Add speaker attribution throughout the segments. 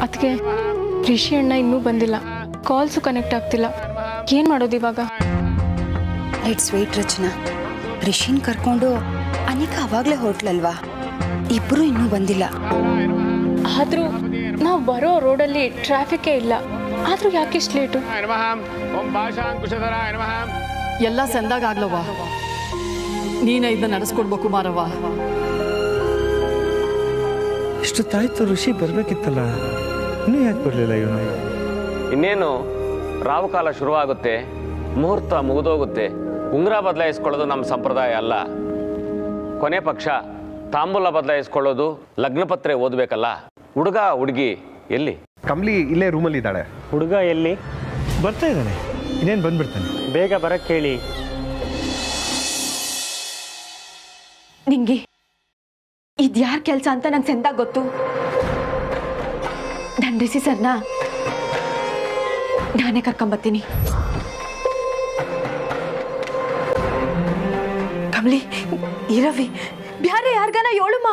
Speaker 1: ಅದಕ್ಕೆ ರಿಷಿ ಅಣ್ಣ ಇನ್ನೂ ಬಂದಿಲ್ಲ, ಕಾಲ್ಸು ಕನೆಕ್ಟ್ ಆಗ್ತಿಲ್ಲ. ಏನು ಮಾಡೋದು ಇವಾಗ?
Speaker 2: ಲೆಟ್ಸ್ ವೇಟ್ ರಚನಾ. ರಿಷಿನ್ ಕರ್ಕೊಂಡು ಅನಿಕಾ ಅವಾಗಲೇ ಹೊರಟ್ಲಲ್ವಾ? ಇಬ್ಬರು ಇನ್ನೂ ಬಂದಿಲ್ಲ.
Speaker 1: ಆದರೂ ನಾವು ಬರೋ ರೋಡಲ್ಲಿ ಟ್ರಾಫಿಕ್ಕೇ ಇಲ್ಲ. ಆದರೂ ಯಾಕೆ ಇಷ್ಟು ಲೇಟು?
Speaker 3: ಎಲ್ಲ ಸಂದಾಗ ಆಗ್ಲವ್ವ, ನೀನೇ ಇದನ್ನ ನಡೆಸ್ಕೊಡ್ಬೇಕು ಮಾರವ್ವ.
Speaker 4: ಇಷ್ಟೊತ್ತಾಯ್ತು, ಋಷಿ ಬರ್ಬೇಕಿತ್ತಲ್ಲ, ಇನ್ನೂ ಯಾಕೆ ಬರಲಿಲ್ಲ ಇವನು?
Speaker 5: ಇನ್ನೇನು ರಾಹುಕಾಲ ಶುರುವಾಗುತ್ತೆ, ಮುಹೂರ್ತ ಮುಗಿದೋಗುತ್ತೆ. ಉಂಗುರ ಬದಲಾಯಿಸ್ಕೊಳ್ಳೋದು ನಮ್ಮ ಸಂಪ್ರದಾಯ ಅಲ್ಲ. ಕೊನೆ ಪಕ್ಷ ತಾಂಬೂಲ ಬದಲಾಯಿಸ್ಕೊಳ್ಳೋದು, ಲಗ್ನಪತ್ರೆ ಓದಬೇಕಲ್ಲ. ಹುಡುಗ ಹುಡುಗಿ ಎಲ್ಲಿ?
Speaker 6: ಕಮ್ಲಿ ಇಲ್ಲೇ ರೂಮಲ್ಲಿ ಇದ್ದಾಳೆ.
Speaker 7: ಹುಡುಗ ಎಲ್ಲಿ?
Speaker 4: ಬರ್ತಾ ಇದ್ದಾನೆ, ಇನ್ನೇನು ಬಂದ್ಬಿಡ್ತಾನೆ.
Speaker 7: ಬೇಗ ಬರಕ್ಕೆ ಹೇಳಿ.
Speaker 8: ನಿಂಗೆ ಇದ್ಯಾರ ಕೆಲಸ ಅಂತ ನಂಗೆ ಚಂದಾಗ ಗೊತ್ತು. ದಂಡಿಸಿ ಸರ್ನ ನಾನೇ ಕರ್ಕೊಂಬತ್ತೀನಿ. ಕಮಲಿ ಇರವಿ ಬ್ಯಾರೆ ಯಾರ್ಗಾನ ಏಳುಮ್ಮ.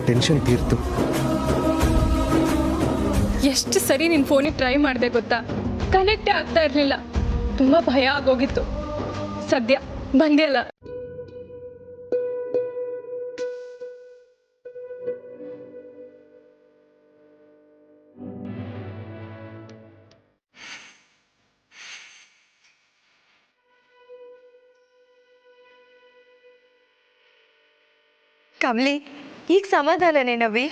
Speaker 6: ಟೆನ್ಷನ್ ತೀರ್ತು.
Speaker 1: ಎಷ್ಟು ಸರಿ ನಿನ್ನ ಫೋನಿಗೆ ಟ್ರೈ ಮಾಡಿದೆ ಗೊತ್ತಾ, ಕನೆಕ್ಟೇ ಆಗ್ತಾ ಇರಲಿಲ್ಲ. ತುಂಬ ಭಯ ಆಗೋಗಿತ್ತು. ಸದ್ಯ ಬಂದಿಲ್ಲ.
Speaker 8: ಕಮಲಿ ಈಗ ಸಮಾಧಾನನೇನವಿ?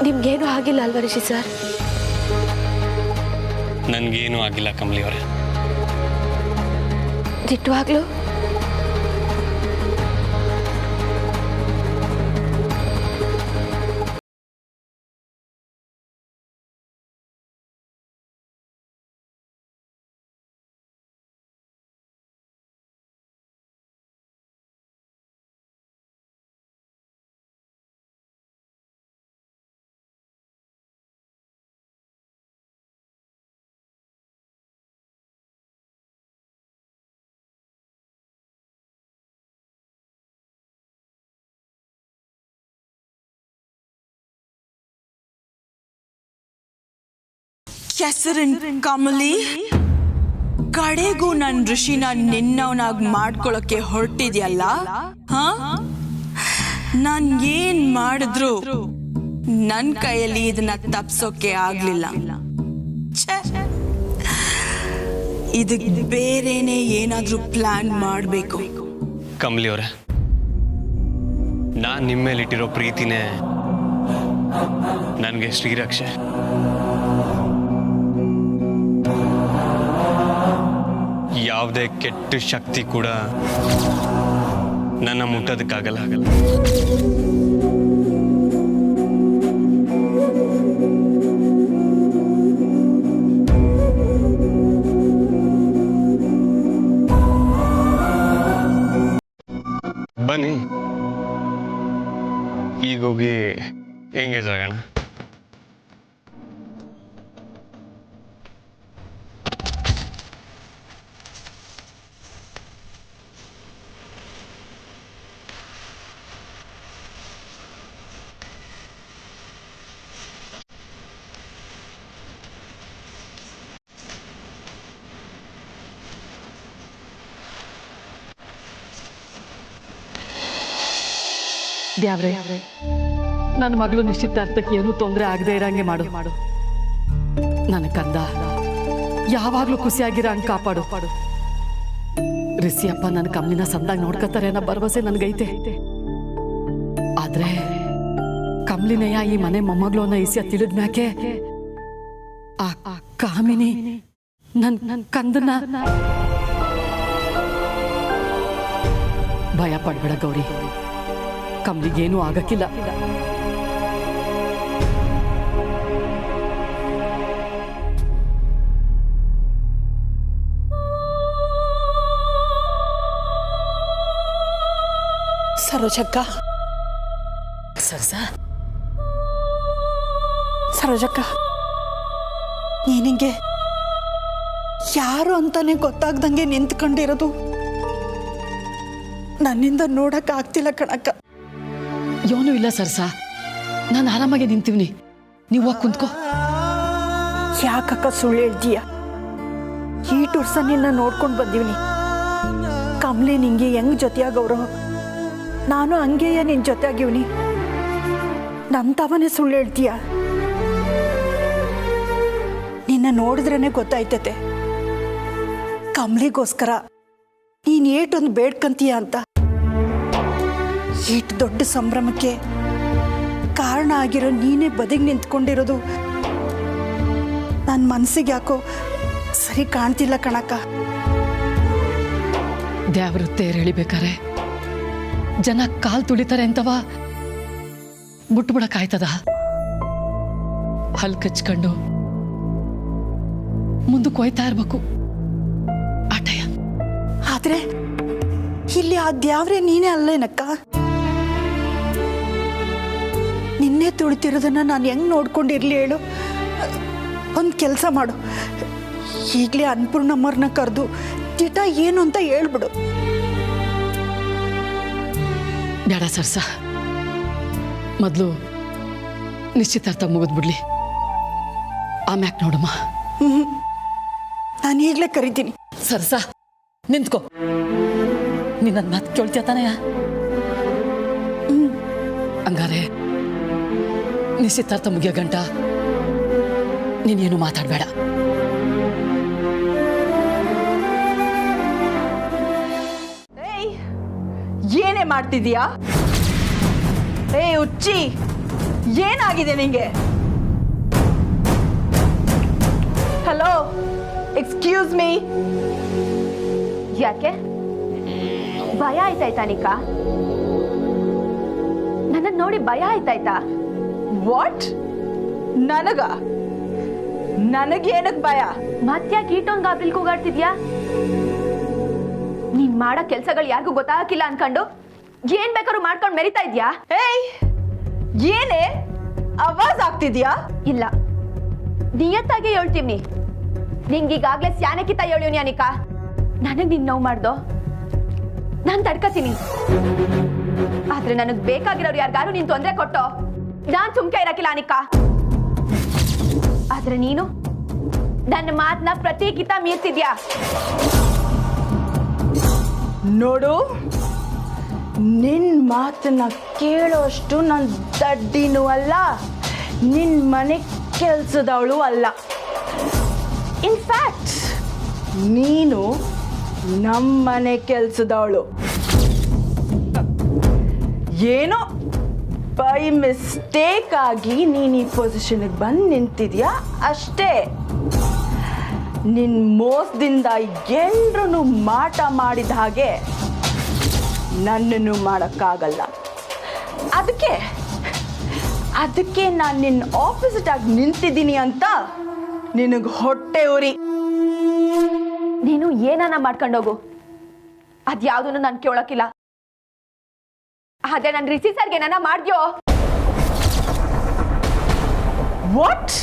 Speaker 8: ನಿಮ್ಗೇನು ಆಗಿಲ್ಲ ಅಲ್ವಾ ರಿಷಿ ಸರ್?
Speaker 7: ನನಗೇನು ಆಗಿಲ್ಲ ಕಮಲಿ ಅವರೇ.
Speaker 8: ದಿಟ್ಟವಾಗ್ಲು
Speaker 9: ಕೆಸರಿನ ಕಮಲಿ, ಕಡೆಗೂ ನನ್ ಋಷಿನ ನಿನ್ನವನಾಗ್ ಮಾಡ್ಕೊಳಕ್ಕೆ ಹೊರಟಿದ್ಯಲ್ಲ, ಹಾ? ನಾನ್ ಏನ್ ಮಾಡಿದ್ರು ನನ್ ಕೈಯಲ್ಲಿ ಇದನ್ನ ತಪ್ಸೋಕೆ ಆಗ್ಲಿಲ್ಲ. ಇದಕ್ ಬೇರೆನೆ ಏನಾದ್ರೂ ಪ್ಲಾನ್ ಮಾಡ್ಬೇಕು.
Speaker 7: ಕಮಲಿ ಅವರೇ, ನಾನು ನಿಮ್ಮ ಮೇಲಿಟ್ಟಿರೋ ಪ್ರೀತಿನೇ ನನಗೆ ಶ್ರೀರಕ್ಷೆ. ಯಾವುದೇ ಕೆಟ್ಟ ಶಕ್ತಿ ಕೂಡ ನನ್ನ ಮುಟ್ಟೋದಕ್ಕಾಗಲ್ಲ. ಬನ್ನಿ ಈಗ ಹೋಗಿ ಎಂಗೇಜ್ ಆಗೋಣ.
Speaker 3: ದ್ಯಾವ್ರೆ, ನನ್ನ ಮಗಳು ನಿಶ್ಚಿತಾರ್ಥಕ್ಕೆ ಏನೂ ತೊಂದರೆ ಆಗದೆ ಇರಂಗೆ ಮಾಡು. ನನ್ನ ಕಂದ ಯಾವಾಗ್ಲೂ ಖುಷಿಯಾಗಿರೋ ಹಂಗೆ ಕಾಪಾಡು. ರಿಸಿಯಪ್ಪ ನನ್ನ ಕಮ್ಮಿನ ಸಂದಾಗ ನೋಡ್ಕೊತಾರೆ ಅನ್ನೋ ಭರವಸೆ ನನ್ಗೈತೆ. ಆದ್ರೆ ಕಮ್ಲಿನಯ್ಯ ಈ ಮನೆ ಮೊಮ್ಮಗಳು ಅನ್ನೋ ಇಸಿಯ ತಿಳಿದ್ಮ್ಯಾಕೆ ಆ ಕಾಮಿನಿ ನನ್ ಕಂದನ ಭಯ ಪಡ್ಬೇಡ ಗೌರಿ, ಕಮ್ಲಿಗೇನೂ ಆಗಕ್ಕಿಲ್ಲ.
Speaker 9: ಸರೋಜಕ್ಕ, ಸರೋಜಕ್ಕ, ನೀನಿಗೆ ಯಾರು ಅಂತಾನೆ ಗೊತ್ತಾಗ್ದಂಗೆ ನಿಂತ್ಕೊಂಡಿರೋದು ನನ್ನಿಂದ ನೋಡಕ್ ಆಗ್ತಿಲ್ಲ ಕಣಕ್ಕ.
Speaker 3: ಏನೂ ಇಲ್ಲ ಸರ್ಸ, ನಾನು ಆರಾಮಾಗಿ ನಿಂತೀವ್ನಿ, ನೀವು ಹೋಗಿ ಕುಂತ್ಕೋ.
Speaker 9: ಯಾಕಕ್ಕ ಸುಳ್ಳು ಹೇಳ್ತೀಯ? ಈಟು ವರ್ಷ ನಿನ್ನ ನೋಡ್ಕೊಂಡು ಬಂದೀವ್ನಿ. ಕಮ್ಲಿ ನಿಂಗೆ ಹೆಂಗ್ ಜೊತೆಯಾಗವ್ರು, ನಾನು ಹಂಗೆಯೇ ನಿನ್ ಜೊತೆಯಾಗಿವ್ನಿ. ನಂತವನೇ ಸುಳ್ಳು ಹೇಳ್ತೀಯ? ನಿನ್ನ ನೋಡಿದ್ರೇನೆ ಗೊತ್ತಾಯ್ತತೆ ಕಮ್ಲಿಗೋಸ್ಕರ ನೀನ್ ಏಟೊಂದು ಬೇಡ್ಕಂತೀಯ ಅಂತ. ಏಟು ದೊಡ್ಡ ಸಂಭ್ರಮಕ್ಕೆ ಕಾರಣ ಆಗಿರೋ ನೀನೇ ಬದಿಗೆ ನಿಂತ್ಕೊಂಡಿರೋದು ನನ್ನ ಮನಸ್ಸಿಗೆ ಯಾಕೋ ಸರಿ ಕಾಣ್ತಿಲ್ಲ ಕಣಕ್ಕ.
Speaker 3: ದ್ಯಾವ್ರು ತೇರು ಎಳಿಬೇಕಾರೆ ಜನ ಕಾಲ್ ತುಳಿತಾರೆ ಅಂತವ ಬಿಟ್ಬಿಡಕ್ಕಾಯ್ತದ? ಹಲ್ ಕಚ್ಕೊಂಡು ಮುಂದಕ್ಕೆ ಹೋಯ್ತಾ ಇರ್ಬೇಕು ಆಟಯ.
Speaker 9: ಆದ್ರೆ ಇಲ್ಲಿ ಆ ದ್ಯಾವ್ರೆ ನೀನೇ ಅಲ್ಲೇನಕ್ಕ? ನಿನ್ನೆ ತುಳಿತಿರೋದನ್ನ ನಾನು ಹೆಂಗ್ ನೋಡ್ಕೊಂಡಿರ್ಲಿ ಹೇಳು? ಒಂದು ಕೆಲಸ ಮಾಡು, ಈಗಲೇ ಅನ್ನಪೂರ್ಣಮ್ಮವ್ರನ್ನ ಕರೆದು ತಿಟ ಏನು ಅಂತ ಹೇಳ್ಬಿಡು.
Speaker 3: ಬೇಡ ಸರ್ಸ, ಮೊದಲು ನಿಶ್ಚಿತಾರ್ಥ ಮುಗಿದ್ಬಿಡ್ಲಿ, ಆಮ್ಯಾಕ್ ನೋಡಮ್ಮ.
Speaker 9: ನಾನು ಈಗಲೇ ಕರಿತೀನಿ.
Speaker 3: ಸರ್ಸ ನಿಂತ್ಕೋ, ನಿನ್ನ ಮಾತು ಕೇಳ್ತೀಯ ತಾನೆಯ? ಹಂಗಾರೆ ನಿಶ್ಚಿತಾರ್ಥ ಮುಗಿಯೋ ಗಂಟ ನೀನೇನು ಮಾತಾಡಬೇಡ.
Speaker 9: ಏನೇ ಮಾಡ್ತಿದ್ಯಾ? ಹುಚ್ಚಿ, ಏನಾಗಿದೆ ನಿಂಗೆ? Hello, excuse me.
Speaker 8: ಯಾಕೆ ಭಯ ಆಯ್ತಾಯ್ತಾ ನಿಕಾ? ನನ್ನ ನೋಡಿ ಭಯ ಆಯ್ತಾಯ್ತಾ?
Speaker 9: ವಾಟ್? ನನಗೇನಕ್ ಭಯ?
Speaker 8: ಮತ್ತ್ಯಾಕೆ ಈಟೊಂದು ಗಾಬ್ರಿಲ್ ಕೂಗಾಡ್ತಿದ್ಯಾ? ನೀನ್ ಮಾಡೋ ಕೆಲ್ಸಗಳು ಯಾರಿಗೂ ಗೊತ್ತಾಗಿಲ್ಲ ಅನ್ಕೊಂಡು ಏನ್ ಬೇಕಾದ್ರೂ ಮಾಡ್ಕೊಂಡು ಮೆರಿತಾ ಇದ್ಯಾ?
Speaker 9: ಏನೇ ಆವಾಜ್ ಆಗ್ತಿದ್ಯಾ?
Speaker 8: ಇಲ್ಲ, ನಿಯತ್ತಾಗಿ ಹೇಳ್ತೀವಿ. ನಿಂಗೀಗಾಗ್ಲೇ ಸ್ಯಾನಕ್ಕಿತ ಹೇಳಿವ್ನಿ ಅನಿಕಾ. ನನಗ್ ನಿನ್ ನೋವು ಮಾಡ್ದೋ ನಾನ್ ತಡ್ಕತೀನಿ. ಆದ್ರೆ ನನಗ್ ಬೇಕಾಗಿರೋರು ಯಾರಿಗಾರು ನೀನ್ ತೊಂದ್ರೆ ಕೊಟ್ಟೋ ನಾನ್ ಸುಮ್ಕೆ ಇರಕ್ಕಿಲ್ಲ ಅನಿಕಾ. ಆದ್ರೆ ನೀನು ನನ್ನ ಮಾತನ್ನ ಪ್ರತಿ ಕಿತ ಮೀರ್ತಿದ್ಯಾ.
Speaker 9: ನೋಡು, ನಿನ್ ಮಾತನ್ನ ಕೇಳೋಷ್ಟು ನನ್ ದಡ್ಡಿನೂ ಅಲ್ಲ, ನಿನ್ ಮನೆ ಕೆಲ್ಸದವಳು ಅಲ್ಲ. ಇನ್ಫ್ಯಾಕ್ಟ್ ನೀನು ನಮ್ಮನೆ ಕೆಲ್ಸದವಳು. ಏನೋ ಬೈ ಮಿಸ್ಟೇಕ್ ಆಗಿ ನೀನ್ ಈ ಪೊಸಿಷನ್ಗೆ ಬಂದು ನಿಂತಿದ್ಯಾ ಅಷ್ಟೇ. ನಿನ್ ಮೋಸದಿಂದ ಎಲ್ರೂ ಮಾಟ ಮಾಡಿದ ಹಾಗೆ ನನ್ನನ್ನು ಮಾಡಕ್ಕಾಗಲ್ಲ. ಅದಕ್ಕೆ ನಾನು ನಿನ್ನ ಆಪೋಸಿಟ್ ಆಗಿ ನಿಂತಿದ್ದೀನಿ ಅಂತ ನಿನಗೆ ಹೊಟ್ಟೆ ಉರಿ.
Speaker 8: ನೀನು ಏನಾನ ಮಾಡ್ಕೊಂಡೋಗು, ಅದ್ಯಾವ್ದನ್ನು ನಾನು ಕೇಳೋಕಿಲ್ಲ. ಆದ್ರೆ ನಾನು ರಿಷಿ ಸರ್ಗೆ ಏನಾನ ಮಾಡ್ದ್ಯೋ?
Speaker 9: ವಾಟ್?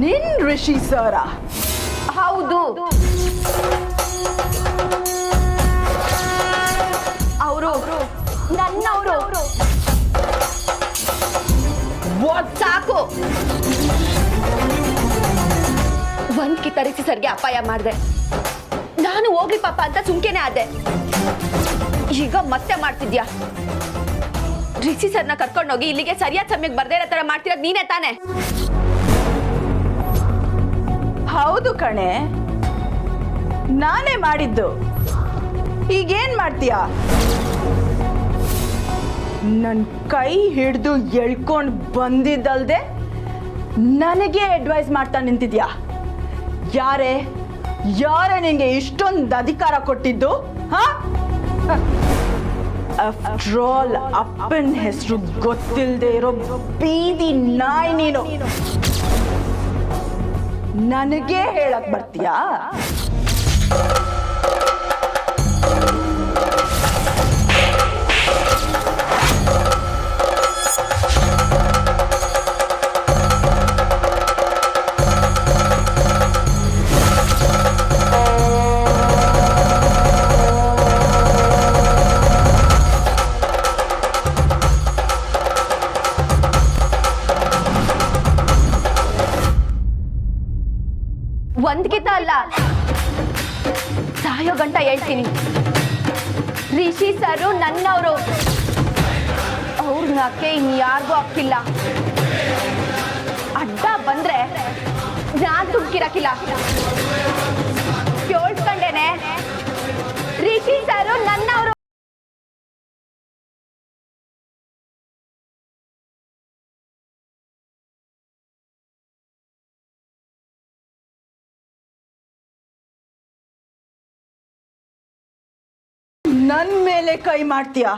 Speaker 9: ನಿನ್ ರಿಷಿ ಸರ?
Speaker 8: ಹೌದು, ಅವರು ನನ್ನವರು. ಸಾಕು, ಒಂದ್ ಕಿತ್ತ ರಿಷಿ ಸರ್ಗೆ ಅಪಾಯ ಮಾಡಿದೆ. ನಾನು ಹೋಗ್ಲಿ ಪಾಪ ಅಂತ ಸುಮ್ಕೆನೆ ಆದೆ. ಈಗ ಮತ್ತೆ ಮಾಡ್ತಿದ್ಯಾ? ರಿಷಿ ಸರ್ನ ಕರ್ಕೊಂಡೋಗಿ ಇಲ್ಲಿಗೆ ಸರಿಯಾದ ಸಮಯಕ್ಕೆ ಬರ್ದೇ ಇರೋ ತರ ಮಾಡ್ತಿರೋದು ನೀನೇ ತಾನೆ?
Speaker 9: ಹೌದು ಕಣೆ, ನಾನೇ ಮಾಡಿದ್ದು. ಈಗೇನ್ ಮಾಡ್ತೀಯಾ? ನನ್ನ ಕೈ ಹಿಡಿದು ಎಳ್ಕೊಂಡು ಬಂದಿದ್ದಲ್ದೆ ನನಗೆ ಅಡ್ವೈಸ್ ಮಾಡ್ತಾ ನಿಂತಿದ್ಯಾ? ಯಾರೇ ನಿಂಗೆ ಇಷ್ಟೊಂದು ಅಧಿಕಾರ ಕೊಟ್ಟಿದ್ದು? ಆಫ್ಟರ್ ಆಲ್ ಅಪ್ಪನ ಹೆಸರು ಗೊತ್ತಿಲ್ಲದೆ ಇರೋ ಬೀದಿ ನಾಯಿ ನೀನು. ನನಗೆ ಹೇಳಕ್ ಬರ್ತೀಯಾ?
Speaker 8: ಒಂದ್ಕಿತ ಅಲ್ಲ, ಸಾಯೋ ಗಂಟ ಹೇಳ್ತೀನಿ. ರಿಷಿ ಸರು ನನ್ನವರು, ಅವ್ರನ್ನಕ್ಕೆ ಇನ್ಯಾರಿಗೂ ಆಗ್ತಿಲ್ಲ. ಅಡ್ಡ ಬಂದ್ರೆ ನಾನ್ ತುಮ್ಕಿರಕ್ಕಿಲ್ಲ. ಕೇಳ್ಕೊಂಡೇನೆ, ರಿಷಿ ಸರು ನನ್ನವರು.
Speaker 9: ನನ್ ಮೇಲೆ ಕೈ ಮಾಡ್ತೀಯಾ?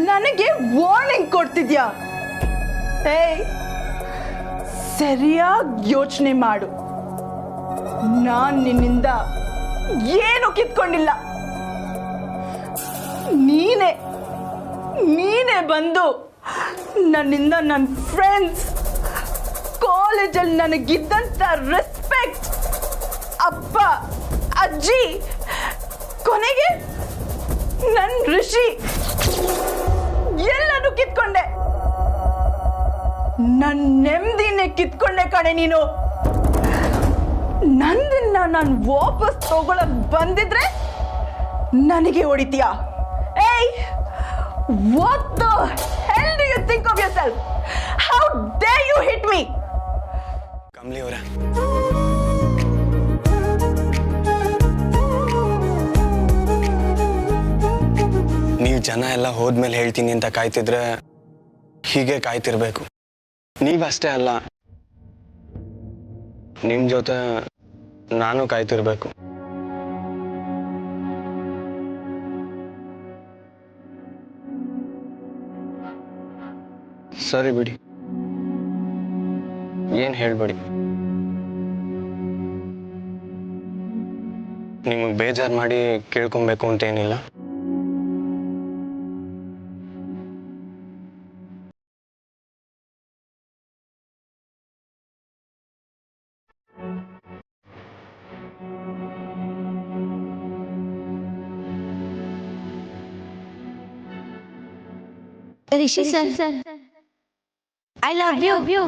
Speaker 9: ನನಗೆ ವಾರ್ನಿಂಗ್ ಕೊಡ್ತಿದ್ಯಾ? ಸರಿಯಾಗಿ ಯೋಚನೆ ಮಾಡು. ನಾನ್ ನಿನ್ನಿಂದ ಏನು ಕಿತ್ಕೊಂಡಿಲ್ಲ. ನೀನೇ ಬಂದು ನನ್ನಿಂದ ನನ್ನ ಫ್ರೆಂಡ್ಸ್, ಕಾಲೇಜಲ್ಲಿ ನನಗಿದ್ದಂತ ರೆಸ್ಪೆಕ್ಟ್, ಅಪ್ಪ ಅಜ್ಜಿ, ಕೊನೆಗೆ ನನ್ನ ಋಷಿ ಎಲ್ಲನೂ ಕಿತ್ಕೊಂಡೆ. ನನ್ನ ನೆಮ್ಮದಿನೇ ಕಿತ್ಕೊಂಡೆ ಕಣೆ ನೀನು. ನಂದನ್ನ ನಾನು ವಾಪಸ್ ತಗೊಳಕ್ ಬಂದಿದ್ರೆ ನನಗೆ ಹೊಡಿತೀಯಾ?
Speaker 8: Hey! What the hell do you think of yourself? How dare you hit me?
Speaker 7: Kamali ಅವರೇ, ನೀವು ಜನ ಎಲ್ಲ ಹೋದ್ಮೇಲೆ ಹೇಳ್ತೀನಿ ಅಂತ ಕಾಯ್ತಿದ್ರೆ ಹೀಗೆ ಕಾಯ್ತಿರ್ಬೇಕು. ನೀವಷ್ಟೇ ಅಲ್ಲ, ನಿಮ್ ಜೊತೆ ನಾನು ಕಾಯ್ತಿರ್ಬೇಕು. ಸರಿ ಬಿಡಿ, ಏನ್ ಹೇಳ್ಬೇಡಿ. ನಿಮಗೆ ಬೇಜಾರು ಮಾಡಿ ಕೇಳ್ಕೊಬೇಕು ಅಂತ ಏನಿಲ್ಲ.
Speaker 8: Rishi sir, I love you.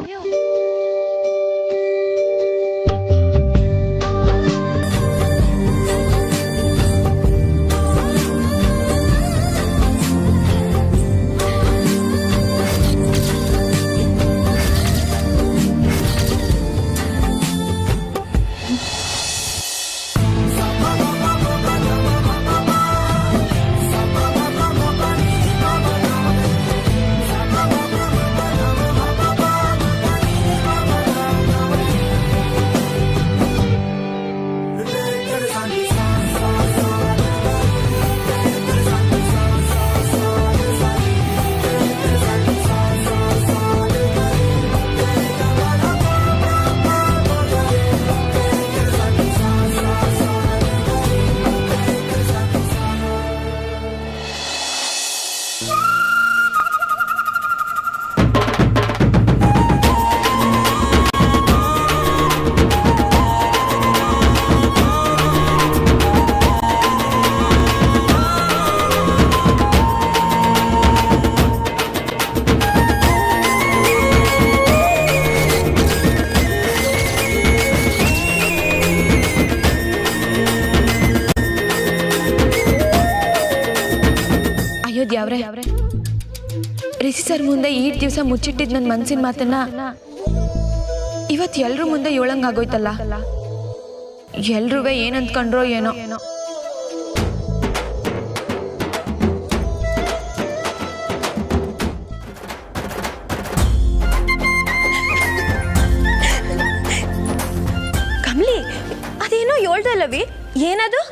Speaker 10: ದೇವ್ರೆ, ರಿಷಿ ಸರ್ ಮುಂದೆ ಈ ದಿವಸ ಮುಚ್ಚಿಟ್ಟಿದ್ ನನ್ನ ಮನ್ಸಿನ ಮಾತನ್ನ ಇವತ್ತು ಎಲ್ರ ಮುಂದೆ ಏಳಂಗಾಗೋಯ್ತಲ್ಲ. ಎಲ್ರೂ ಏನಂತ್ಕೊಂಡ್ರೋ ಏನೋ.
Speaker 8: ಕಮಲಿ, ಅದೇನೋ ಹೇಳ್ದಲ್ಲವಿ, ಏನದು?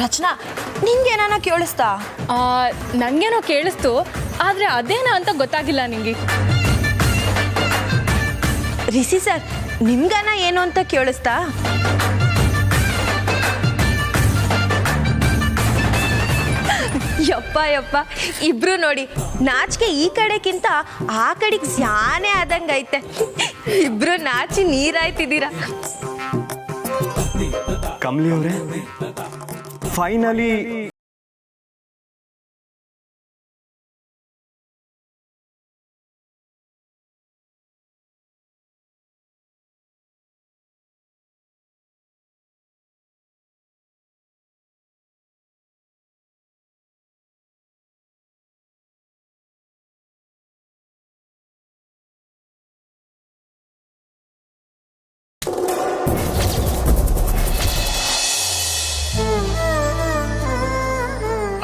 Speaker 8: ರಚನಾ, ನಿಂಗೇನಾನ ಕೇಳಿಸ್ತಾ?
Speaker 1: ನನಗೇನೋ ಕೇಳಿಸ್ತು, ಆದರೆ ಅದೇನೋ ಅಂತ ಗೊತ್ತಾಗಿಲ್ಲ ನಿಂಗೆ.
Speaker 8: ರಿಷಿ ಸರ್, ನಿಮ್ಗಾನ ಏನು ಅಂತ ಕೇಳಿಸ್ತಾ? ಯಪ್ಪ ಯಪ್ಪ, ಇಬ್ರು ನೋಡಿ ನಾಚಿಕೆ ಈ ಕಡೆಗಿಂತ ಆ ಕಡೆಗೆ ಸ್ಯಾನೆ ಆದಂಗೈತೆ. ಇಬ್ರು ನಾಚಿ ನೀರಾಯ್ತಿದ್ದೀರಾ.
Speaker 7: ಕಮಲಿ ಅವರೇ, ಫೈನಲಿ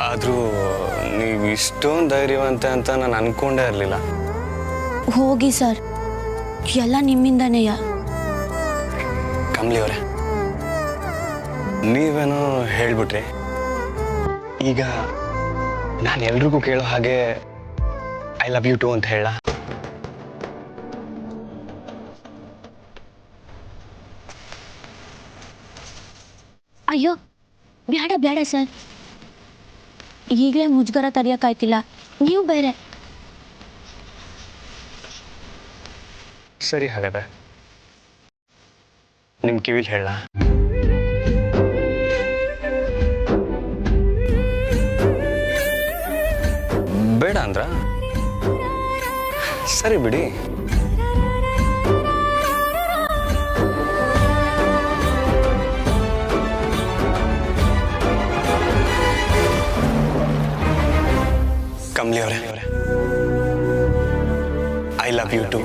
Speaker 7: ಆದರೂ ನೀವು ಇಷ್ಟೊಂದು ಧೈರ್ಯವಂತ ಅಂತ ನಾನು ಅನ್ಕೊಂಡೇ ಇರಲಿಲ್ಲ.
Speaker 8: ಹೋಗಿ ಸರ್, ಎಲ್ಲ ನಿಮ್ಮಿಂದನೇಯ.
Speaker 7: ಕಮಲಿ ಅವರೇ, ನೀವೇನೋ ಹೇಳ್ಬಿಟ್ರಿ. ಈಗ ನಾನು ಎಲ್ರಿಗೂ ಕೇಳೋ ಹಾಗೆ ಐ ಲವ್ ಯು ಟು ಅಂತ ಹೇಳ?
Speaker 8: ಅಯ್ಯೋ ಬೇಡ ಬೇಡ ಸರ್, ಈಗಲೇ ಮುಜುಗರ ತಡೆಯೋಕ್ಕಾಯ್ತಿಲ್ಲ, ನೀವು ಬೇರೆ.
Speaker 7: ಸರಿ, ಹಾಗಾದ್ರೆ ನಿಮ್ಮ ಕಿವಿಲಿ ಹೇಳ? ಬೇಡ ಅಂದ್ರ? ಸರಿ ಬಿಡಿ. ಕಮಲಿ ಅವರೇ, ಐ ಲವ್ ಯು ಟು.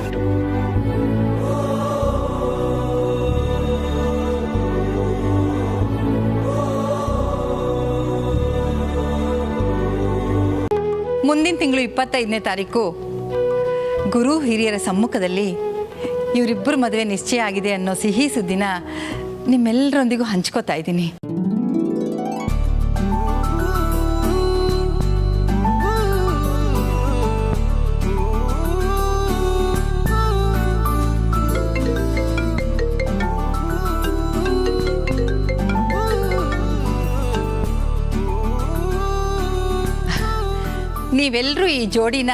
Speaker 11: ಮುಂದಿನ ತಿಂಗಳು 25ನೇ ತಾರೀಕು ಗುರು ಹಿರಿಯರ ಸಮ್ಮುಖದಲ್ಲಿ ಇವರಿಬ್ಬರು ಮದುವೆ ನಿಶ್ಚಯ ಆಗಿದೆ ಅನ್ನೋ ಸಿಹಿ ಸುದ್ದಿನ ನಿಮ್ಮೆಲ್ಲರೊಂದಿಗೂ ಹಂಚ್ಕೋತಾ ಇದ್ದೀನಿ. ನೀವೆಲ್ಲರೂ ಈ ಜೋಡಿನ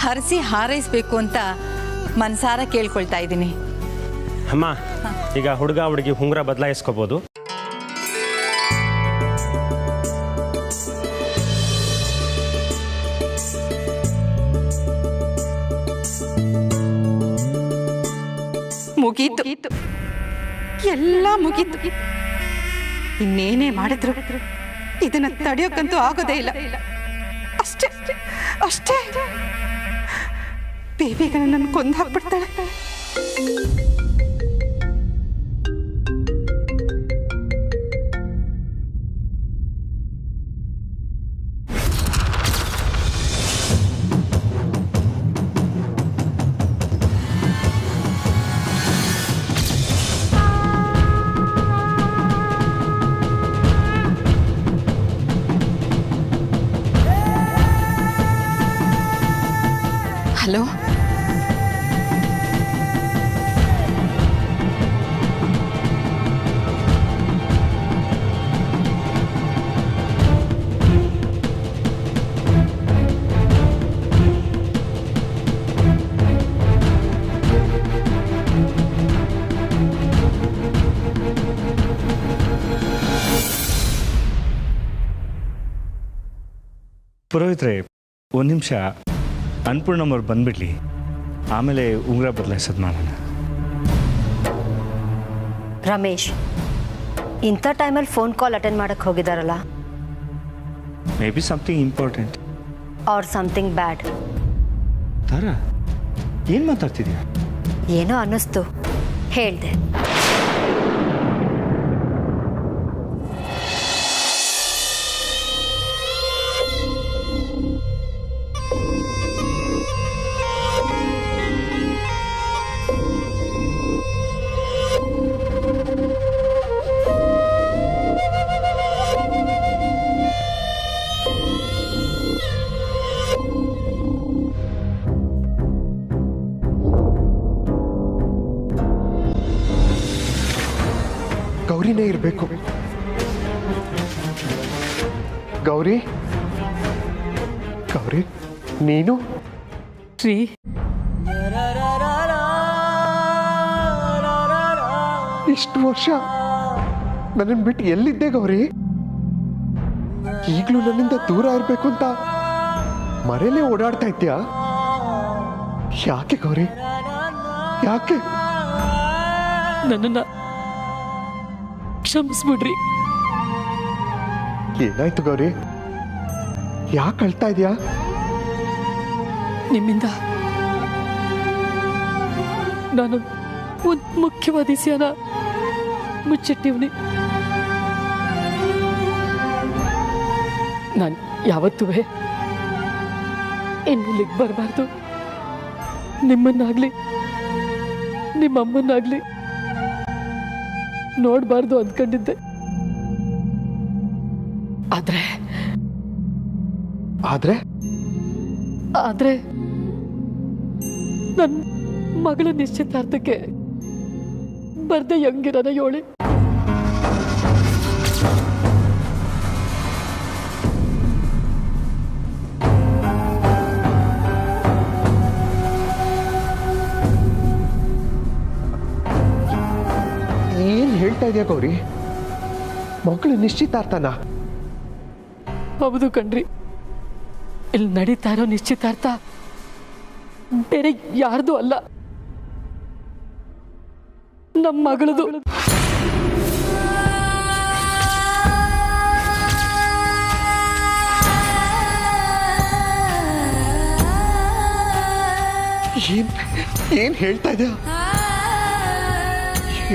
Speaker 11: ಹರಿಸಿ ಹಾರೈಸಬೇಕು ಅಂತ ಮನಸಾರ ಕೇಳ್ಕೊಳ್ತಾ ಇದ್ದೀನಿ.
Speaker 4: ಅಮ್ಮ, ಈಗ ಹುಡುಗ ಹುಡುಗಿ ಉಂಗುರ ಬದಲಾಯಿಸ್ಕೋಬೋದು.
Speaker 9: ಮುಗೀತು, ಎಲ್ಲ ಮುಗೀತು. ಇನ್ನೇನೇ ಮಾಡಿದ್ರು ಇದನ್ನ ತಡೆಯೋಕ್ಕಂತೂ ಆಗೋದೇ ಇಲ್ಲ. ಅಷ್ಟೇ ಅಷ್ಟೇ, ಬೇಬಿಗ ನನ್ನ ಕೊಂದು ಹಾಕ್ಬಿಡ್ತಾಳೆ.
Speaker 11: ಹಲೋ,
Speaker 4: ಪುರೋಹಿತ್ರೆ, ಒಂದು ನಿಮಿಷ, ಅನ್ನಪೂರ್ಣಮ್ಮವ್ರು ಬಂದ್ಬಿಡ್ಲಿ, ಆಮೇಲೆ ಉಂಗುರ ಬದಲಾಯಿಸೋದು ಮಾಡೋಣ.
Speaker 12: ರಮೇಶ್, ಇಂಥ ಟೈಮಲ್ಲಿ ಫೋನ್ ಕಾಲ್ ಅಟೆಂಡ್ ಮಾಡಕ್ಕೆ ಹೋಗಿದಾರಲ್ಲ?
Speaker 4: May be something important
Speaker 12: or something bad.
Speaker 4: Tara, ಏನು ಮಾತಾಡ್ತಿದ್ಯಾ?
Speaker 12: ಏನೋ ಅನ್ನಿಸ್ತು, ಹೇಳ್ದೆ.
Speaker 6: ಗೌರಿನೇ ಇರಬೇಕು. ಗೌರಿ, ಗೌರಿ, ನೀನು
Speaker 3: ರೀ,
Speaker 6: ಇಷ್ಟು ವರ್ಷ ನನ್ನನ್ನು ಬಿಟ್ಟು ಎಲ್ಲಿದ್ದೆ ಗೌರಿ? ಈಗಲೂ ನನ್ನಿಂದ ದೂರ ಇರಬೇಕು ಅಂತ ಮರೆಯಲ್ಲೇ ಓಡಾಡ್ತಾ ಇದ್ಯಾ? ಯಾಕೆ ಗೌರಿ, ಯಾಕೆ?
Speaker 3: ನನ್ನನ್ನ ಕ್ಷಮಿಸ್ಬಿಡ್ರಿ.
Speaker 6: ಏನಾಯ್ತು ಗೌರಿ? ಯಾಕೆ ಅಳ್ತಾ ಇದೆಯಾ?
Speaker 3: ನಿಮ್ಮಿಂದ ನಾನು ಒಂದು ಮುಖ್ಯವಾದ ವಿಷಯನ ಮುಚ್ಚಿಟ್ಟಿವ್ನಿ. ನಾನು ಯಾವತ್ತೂ ಇಲ್ಲಿಗೆ ಬರಬಾರ್ದು. ನಿಮ್ಮನ್ನಾಗ್ಲಿ ನಿಮ್ಮಮ್ಮನ್ನಾಗ್ಲಿ ನೋಡಬಾರ್ದು ಅಂದ್ಕೊಂಡಿದ್ದೆ. ಆದ್ರೆ
Speaker 6: ಆದ್ರೆ
Speaker 3: ಆದ್ರೆ ನನ್ನ ಮಗಳ ನಿಶ್ಚಿತಾರ್ಥಕ್ಕೆ ಬರ್ದೆ ಹೆಂಗಿರನ ಯೋಳಿ.
Speaker 6: ಏನ್ ಹೇಳ್ತಾ ಇದೆಯಾ ಗೌರಿ? ಮಗಳು ನಿಶ್ಚಿತಾರ್ಥನಾ?
Speaker 3: ಹೌದು ಕಣ್ರಿ. ಇಲ್ಲಿ ನಡೀತಾ ಇರೋ ನಿಶ್ಚಿತಾರ್ಥ ಬೇರೆ ಯಾರ್ದು ಅಲ್ಲ, ನಮ್ಮ ಮಗಳದು.
Speaker 6: ಏನ್ ಹೇಳ್ತಾ ಇದ್ಯಾ?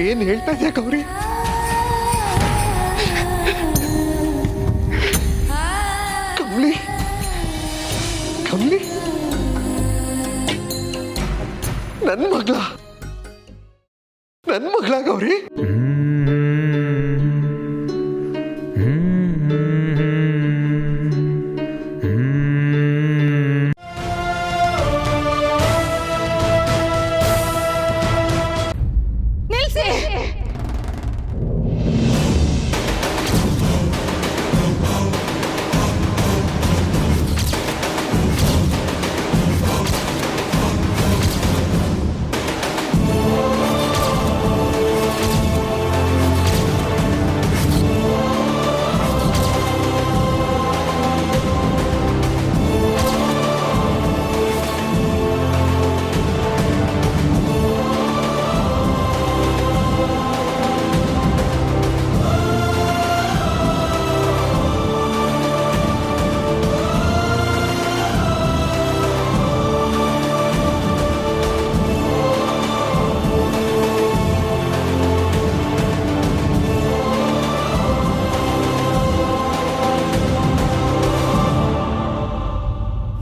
Speaker 6: ಏನ್ ಹೇಳ್ತಾ ಇದ್ಯಾ ಗೌರಿ? ಕಮಲಿ ಕಮಲಿ ನನ್ನ ಮಗಳ ಗೌರಿ?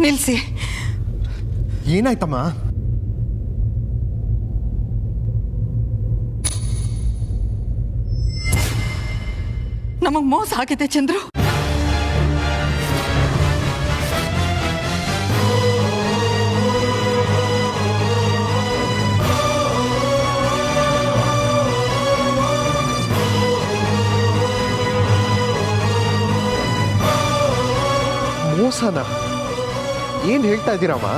Speaker 11: ನಿಲ್ಸಿ.
Speaker 6: ಏನಾಯ್ತಮ್ಮ?
Speaker 11: ನಮಗ್ ಮೋಸ ಆಗಿದೆ ಚಂದ್ರು.
Speaker 6: ಮೋಸನ? ಏನ್ ಹೇಳ್ತಾ ಇದ್ದೀರಮ್ಮ?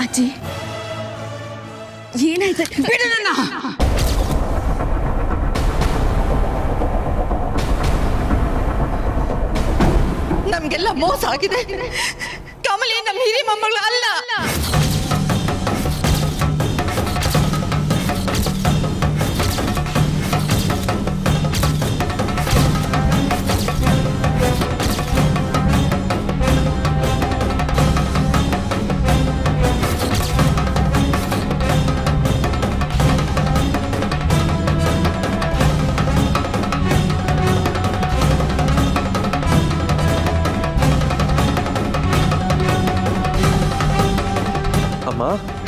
Speaker 11: ಅಜ್ಜಿ ಏನಾಯ್ತು? ಬಿಡು ನನ್ನ. ನಮ್ಗೆಲ್ಲ ಮೋಸ ಆಗಿದೆ. ಕಮಲಿ ನಮ್ಮ ಹಿರಿ ಮೊಮ್ಮಗಳು ಅಲ್ಲ.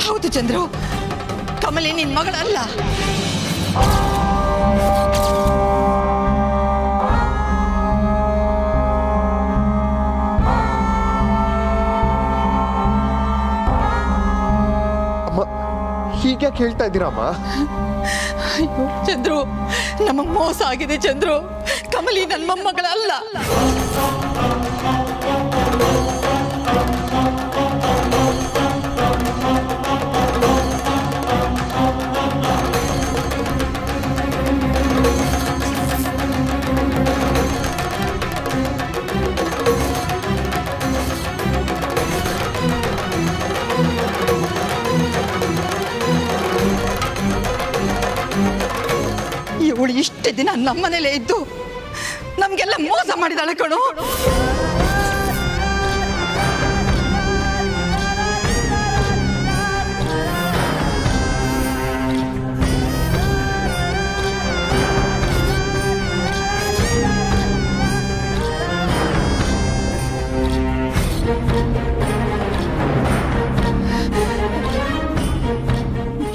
Speaker 11: ಹೌದು ಚಂದ್ರು, ಕಮಲಿ ನಿನ್ ಮಗಳಲ್ಲ.
Speaker 6: ಅಮ್ಮ ಹೀಗ್ಯಾಕೆ ಹೇಳ್ತಾ ಇದ್ದೀರಮ್ಮ?
Speaker 11: ಅಯ್ಯೋ ಚಂದ್ರು, ನಮಗ್ ಮೋಸ ಆಗಿದೆ ಚಂದ್ರು. ಕಮಲಿ ನನ್ನ ಮೊಮ್ಮಗಳಲ್ಲ. ಇವಳು ಇಷ್ಟು ದಿನ ನಮ್ಮನೇಲೇ ಇದ್ದು ನಮ್ಗೆಲ್ಲ ಮೋಸ ಮಾಡಿದಾಳೆ ಕಣೋ.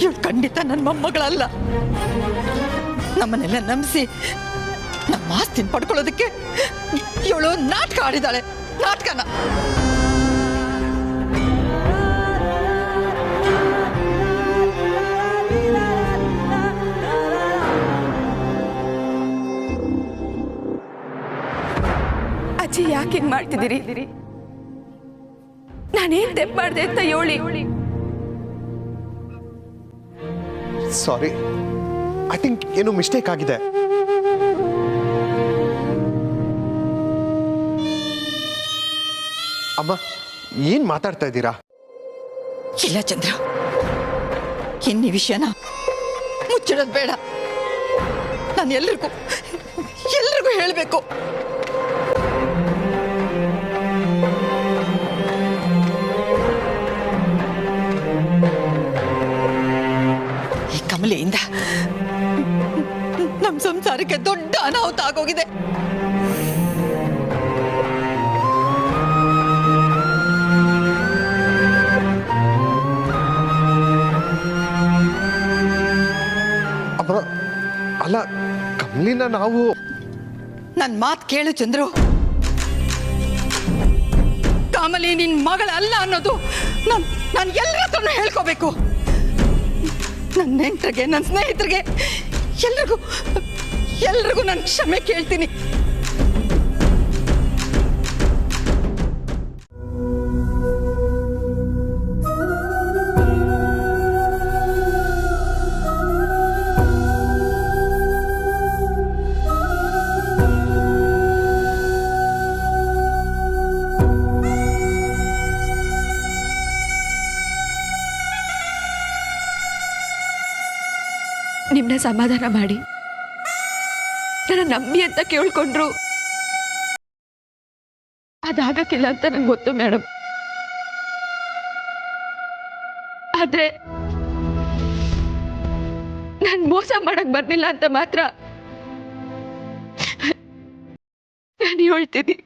Speaker 11: ಇವಳು ಖಂಡಿತ ನನ್ನ ಮೊಮ್ಮಗಳಲ್ಲ. ನಮ್ಮನ್ನೆಲ್ಲ ನಂಬಿಸಿ ನಮ್ಮ ಆಸ್ತಿನ ಪಡ್ಕೊಳ್ಳೋದಕ್ಕೆ ಇವಳು ನಾಟಕ ಆಡಿದಾಳೆ. ನಾಟಕನ
Speaker 10: ಅಜ್ಜಿ ಯಾಕೆ ಹಿಂಗ್ ಮಾಡ್ತಿದ್ದೀರಿ? ನಾನೇನ್ ತೆಪ್ಪು ಮಾಡಿದೆ ಅಂತ ಹೇಳಿ.
Speaker 6: ಸಾರಿ, ಐ ಥಿಂಕ್ ಏನೋ ಮಿಸ್ಟೇಕ್ ಆಗಿದೆ. ಅಮ್ಮ ಏನ್ ಮಾತಾಡ್ತಾ ಇದ್ದೀರಾ?
Speaker 11: ಇಲ್ಲ ಚಂದ್ರ, ಇನ್ನಿ ವಿಷಯನ ಮುಚ್ಚಿಡೋದು ಬೇಡ. ನಾನು ಎಲ್ರಿಗೂ ಹೇಳಬೇಕು.
Speaker 3: ಕಮಲೆಯಿಂದ ನಮ್ಮ ಸಂಸಾರಕ್ಕೆ ದೊಡ್ಡ ಅನಾಹುತ ಆಗೋಗಿದೆ.
Speaker 6: ಅಲ್ಲ ಕಮಲಿನ ನಾವು
Speaker 3: ನನ್ನ ಮಾತು ಕೇಳು ಚಂದ್ರು. ಕಮಲಿ ನಿನ್ ಮಗಳಲ್ಲ ಅನ್ನೋದು ನಾನು ಎಲ್ಲರ ಹತ್ರನೂ ಹೇಳ್ಕೋಬೇಕು. ನನ್ನ ನೆಂಟರಿಗೆ, ನನ್ನ ಸ್ನೇಹಿತರಿಗೆ, ಎಲ್ರಿಗೂ ನಾನು ಕ್ಷಮೆ ಕೇಳ್ತೀನಿ.
Speaker 10: ನಿಮ್ಮನ್ನ ಸಮಾಧಾನ ಮಾಡಿ ನನ್ನ ನಂಬಿ ಅಂತ ಕೇಳ್ಕೊಂಡ್ರು ಅದಾಗಕ್ಕಿಲ್ಲ ಅಂತ ನಂಗೆ ಗೊತ್ತು ಮೇಡಮ್. ಆದ್ರೆ ನಾನು ಮೋಸ ಮಾಡಕ್ ಬರ್ಲಿಲ್ಲ ಅಂತ ಮಾತ್ರ ನಾನು ಹೇಳ್ತೀನಿ.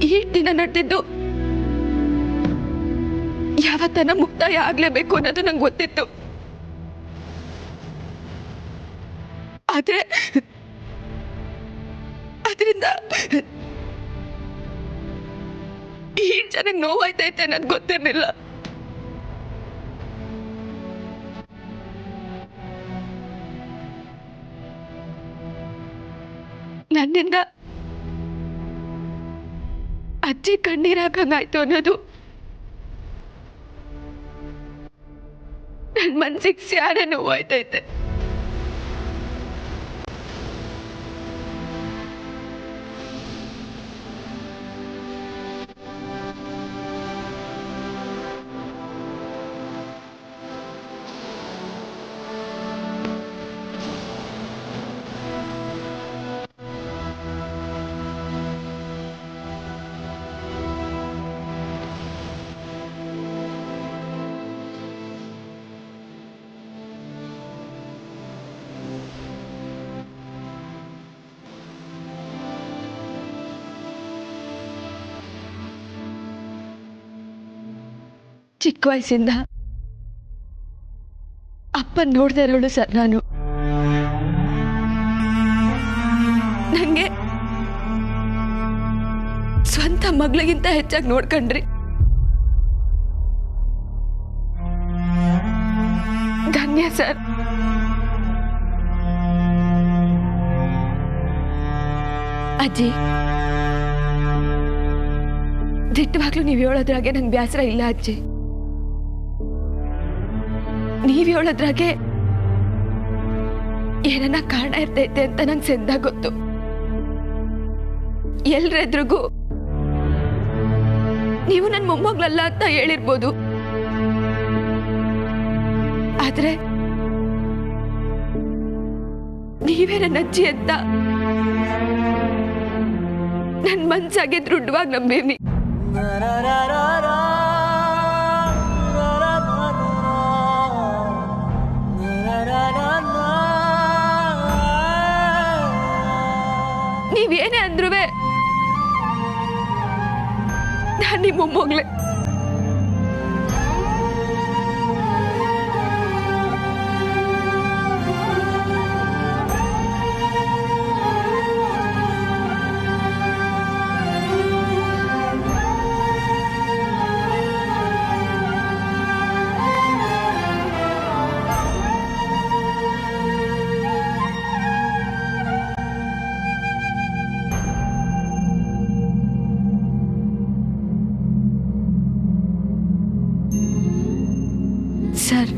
Speaker 10: ಈ ದಿನ ನಡೆದಿದ್ದು ಯಾವತ್ತನ ಮುಕ್ತಾಯ ಆಗ್ಲೇಬೇಕು ಅನ್ನೋದು ನಂಗೆ ಗೊತ್ತಿತ್ತು. ಆದ್ರೆ ಅದರಿಂದ ಈ ಜನಕ್ಕೆ ನೋವಾಯ್ತೈತೆ ಅನ್ನೋದು ಗೊತ್ತಿರ್ಲಿಲ್ಲ. ನನ್ನಿಂದ ಅಜ್ಜಿ ಕಣ್ಣೀರಾಗಂಗಾಯ್ತು ಅನ್ನೋದು ನನ್ನ ಮನ್ಸಿಗೆ ಸ್ಯಾನೆ ನೋವಾಯ್ತೈತೆ. ಚಿಕ್ಕ ವಯಸ್ಸಿಂದ ಅಪ್ಪ ನೋಡ್ದೇ ಇರೋಳು ಸರ್ ನಾನು. ನಂಗೆ ಸ್ವಂತ ಮಗಳಿಗಿಂತ ಹೆಚ್ಚಾಗಿ ನೋಡ್ಕೊಂಡ್ರಿ. ಧನ್ಯ ಸರ್. ಅಜ್ಜಿ, ದಿಟ್ಟವಾಗ್ಲೂ ನೀವು ಹೇಳೋದ್ರಾಗೆ ನಂಗೆ ಬೇಸರ ಇಲ್ಲ ಅಜ್ಜಿ. ನೀವ್ ಹೇಳೋದ್ರಾಗೆ ಏನನ್ನ ಕಾರಣ ಇರ್ತೈತೆ ಅಂತ ನಂಗೆ ಸೆಂದ ಗೊತ್ತು. ಎಲ್ರೆದ್ರಿಗೂ ನೀವು ನನ್ನ ಮೊಮ್ಮಗಳಲ್ಲ ಅಂತ ಹೇಳಿರ್ಬೋದು. ಆದ್ರೆ ನೀವೇ ನನ್ನ ಅಜ್ಜಿ ಅಂತ ನನ್ನ ಮನ್ಸಾಗೆ ದೃಢವಾಗಿ ನಂಬೀನಿ. ನೀವೇನೇ ಅಂದ್ರೂ ನಾನು ನಿಮ್ಮ ಮೊಮ್ಮಗಳೇ. ಸರ್,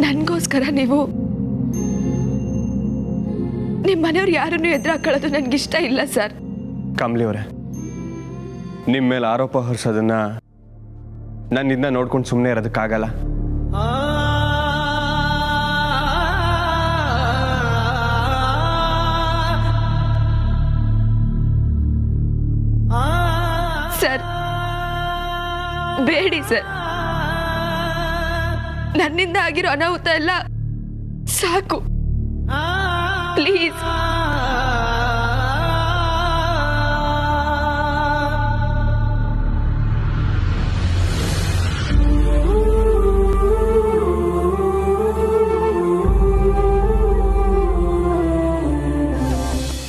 Speaker 10: ನನಗೋಸ್ಕರ ನೀವು ನಿಮ್ಮ ಮನೆಯವ್ರು ಯಾರನ್ನು ಎದುರಾಕೊಳ್ಳೋದು ನನಗಿಷ್ಟ ಇಲ್ಲ ಸರ್.
Speaker 7: ಕಮಲಿ ಅವರೇ, ನಿಮ್ಮ ಮೇಲೆ ಆರೋಪ ಹೊರಿಸೋದನ್ನ ನನ್ನಿಂದ ನೋಡ್ಕೊಂಡು ಸುಮ್ಮನೆ ಇರೋದಕ್ಕಾಗಲ್ಲ.
Speaker 10: ಸರ್, ಬೇಡಿ ಸರ್. ನನ್ನಿಂದ ಆಗಿರೋ ಅನಾಹುತ ಎಲ್ಲ ಸಾಕು. ಪ್ಲೀಸ್.